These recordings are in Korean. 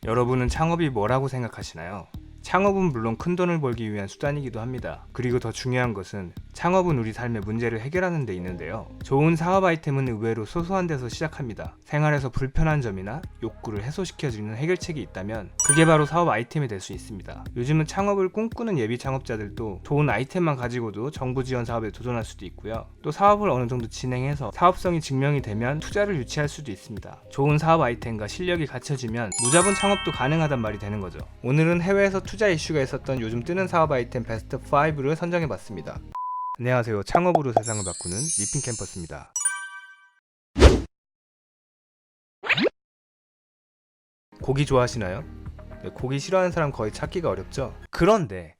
여러분은 창업이 뭐라고 생각하시나요? 창업은 물론 큰 돈을 벌기 위한 수단이기도 합니다. 그리고 더 중요한 것은 창업은 우리 삶의 문제를 해결하는 데 있는데요. 좋은 사업 아이템은 의외로 소소한 데서 시작합니다. 생활에서 불편한 점이나 욕구를 해소시켜주는 해결책이 있다면 그게 바로 사업 아이템이 될 수 있습니다. 요즘은 창업을 꿈꾸는 예비 창업자들도 좋은 아이템만 가지고도 정부 지원 사업에 도전할 수도 있고요. 또 사업을 어느 정도 진행해서 사업성이 증명이 되면 투자를 유치할 수도 있습니다. 좋은 사업 아이템과 실력이 갖춰지면 무자본 창업도 가능하단 말이 되는 거죠. 오늘은 해외에서 투자 이슈가 있었던 요즘 뜨는 사업 아이템 베스트 5를 선정해봤습니다. 안녕하세요. 창업으로 세상을 바꾸는 리핀 캠퍼스입니다. 고기 좋아하시나요? 네, 고기 싫어하는 사람 거의 찾기가 어렵죠? 그런데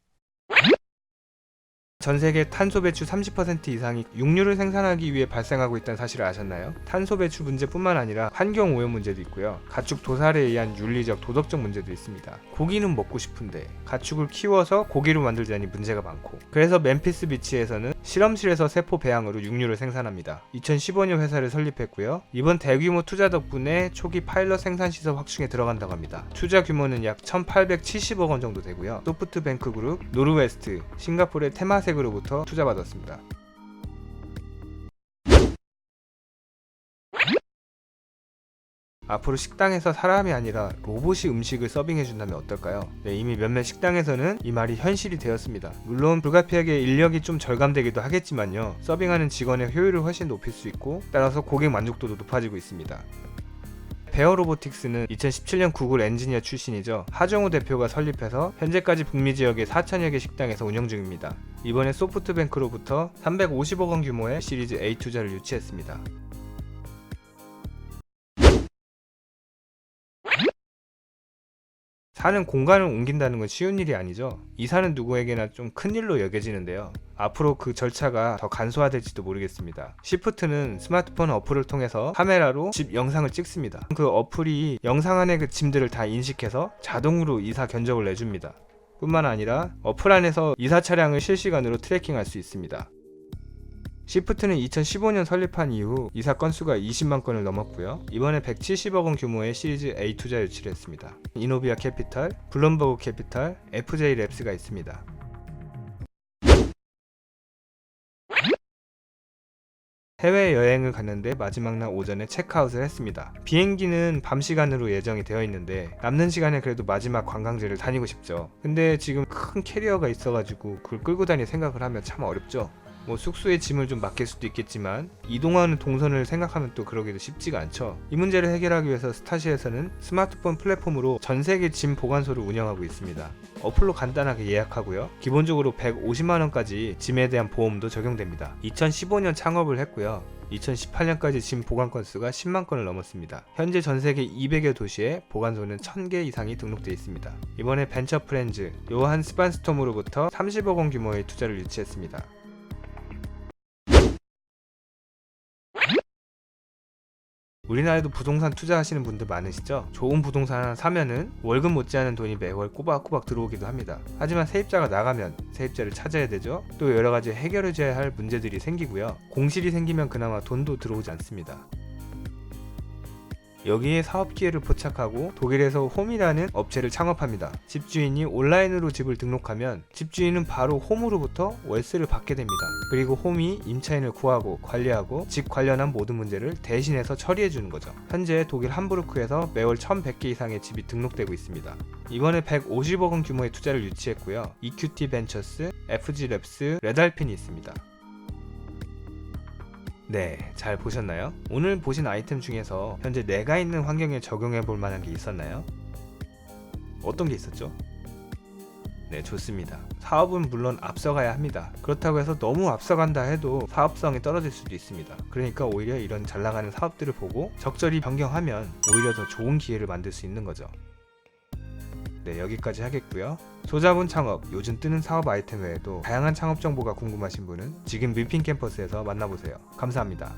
전 세계 탄소 배출 30% 이상이 육류를 생산하기 위해 발생하고 있다는 사실을 아셨나요? 탄소 배출 문제뿐만 아니라 환경 오염 문제도 있고요. 가축 도살에 의한 윤리적, 도덕적 문제도 있습니다. 고기는 먹고 싶은데 가축을 키워서 고기로 만들자니 문제가 많고, 그래서 멤피스 비치에서는 실험실에서 세포 배양으로 육류를 생산합니다. 2015년 회사를 설립했고요. 이번 대규모 투자 덕분에 초기 파일럿 생산 시설 확충에 들어간다고 합니다. 투자 규모는 약 1,870억 원 정도 되고요. 소프트뱅크 그룹, 노르웨스트, 싱가포르의 테마색으로부터 투자받았습니다. 앞으로 식당에서 사람이 아니라 로봇이 음식을 서빙해준다면 어떨까요? 네, 이미 몇몇 식당에서는 이 말이 현실이 되었습니다. 물론 불가피하게 인력이 좀 절감되기도 하겠지만요, 서빙하는 직원의 효율을 훨씬 높일 수 있고, 따라서 고객 만족도도 높아지고 있습니다. 베어로보틱스는 2017년 구글 엔지니어 출신이죠. 하정우 대표가 설립해서 현재까지 북미 지역의 4천여 개 식당에서 운영 중입니다. 이번에 소프트뱅크로부터 350억 원 규모의 시리즈 A 투자를 유치했습니다. 사는 공간을 옮긴다는 건 쉬운 일이 아니죠. 이사는 누구에게나 좀 큰일로 여겨지는데요. 앞으로 그 절차가 더 간소화될지도 모르겠습니다. 시프트는 스마트폰 어플을 통해서 카메라로 집 영상을 찍습니다. 그 어플이 영상 안의 그 짐들을 다 인식해서 자동으로 이사 견적을 내줍니다. 뿐만 아니라 어플 안에서 이사 차량을 실시간으로 트래킹할 수 있습니다. 시프트는 2015년 설립한 이후 이사 건수가 20만 건을 넘었고요. 이번에 170억 원 규모의 시리즈 A 투자 유치를 했습니다. 이노비아 캐피탈, 블룸버그 캐피탈, FJ랩스가 있습니다. 해외여행을 갔는데 마지막 날 오전에 체크아웃을 했습니다. 비행기는 밤 시간으로 예정이 되어 있는데 남는 시간에 그래도 마지막 관광지를 다니고 싶죠. 근데 지금 큰 캐리어가 있어가지고 그걸 끌고 다닐 생각을 하면 참 어렵죠. 숙소에 짐을 좀 맡길 수도 있겠지만 이동하는 동선을 생각하면 또 그러기도 쉽지가 않죠. 이 문제를 해결하기 위해서 스타시에서는 스마트폰 플랫폼으로 전세계 짐 보관소를 운영하고 있습니다. 어플로 간단하게 예약하고요. 기본적으로 150만원까지 짐에 대한 보험도 적용됩니다. 2015년 창업을 했고요. 2018년까지 짐 보관 건수가 10만 건을 넘었습니다. 현재 전세계 200여 도시에 보관소는 1000개 이상이 등록되어 있습니다. 이번에 벤처 프렌즈, 요한 스판스톰으로부터 30억 원 규모의 투자를 유치했습니다. 우리나라에도 부동산 투자하시는 분들 많으시죠? 좋은 부동산 하나 사면은 월급 못지않은 돈이 매월 꼬박꼬박 들어오기도 합니다. 하지만 세입자가 나가면 세입자를 찾아야 되죠. 또 여러가지 해결해줘야 할 문제들이 생기고요. 공실이 생기면 그나마 돈도 들어오지 않습니다. 여기에 사업 기회를 포착하고 독일에서 홈이라는 업체를 창업합니다. 집주인이 온라인으로 집을 등록하면 집주인은 바로 홈으로부터 월세를 받게 됩니다. 그리고 홈이 임차인을 구하고 관리하고 집 관련한 모든 문제를 대신해서 처리해주는 거죠. 현재 독일 함부르크에서 매월 1100개 이상의 집이 등록되고 있습니다. 이번에 150억 원 규모의 투자를 유치했고요. EQT 벤처스, FG랩스, 레달핀이 있습니다. 네, 잘 보셨나요? 오늘 보신 아이템 중에서 현재 내가 있는 환경에 적용해 볼 만한 게 있었나요? 어떤 게 있었죠? 네, 좋습니다. 사업은 물론 앞서가야 합니다. 그렇다고 해서 너무 앞서간다 해도 사업성이 떨어질 수도 있습니다. 그러니까 오히려 이런 잘 나가는 사업들을 보고 적절히 변경하면 오히려 더 좋은 기회를 만들 수 있는 거죠. 네, 여기까지 하겠고요. 소자본 창업, 요즘 뜨는 사업 아이템 외에도 다양한 창업 정보가 궁금하신 분은 지금 리핀 캠퍼스에서 만나보세요. 감사합니다.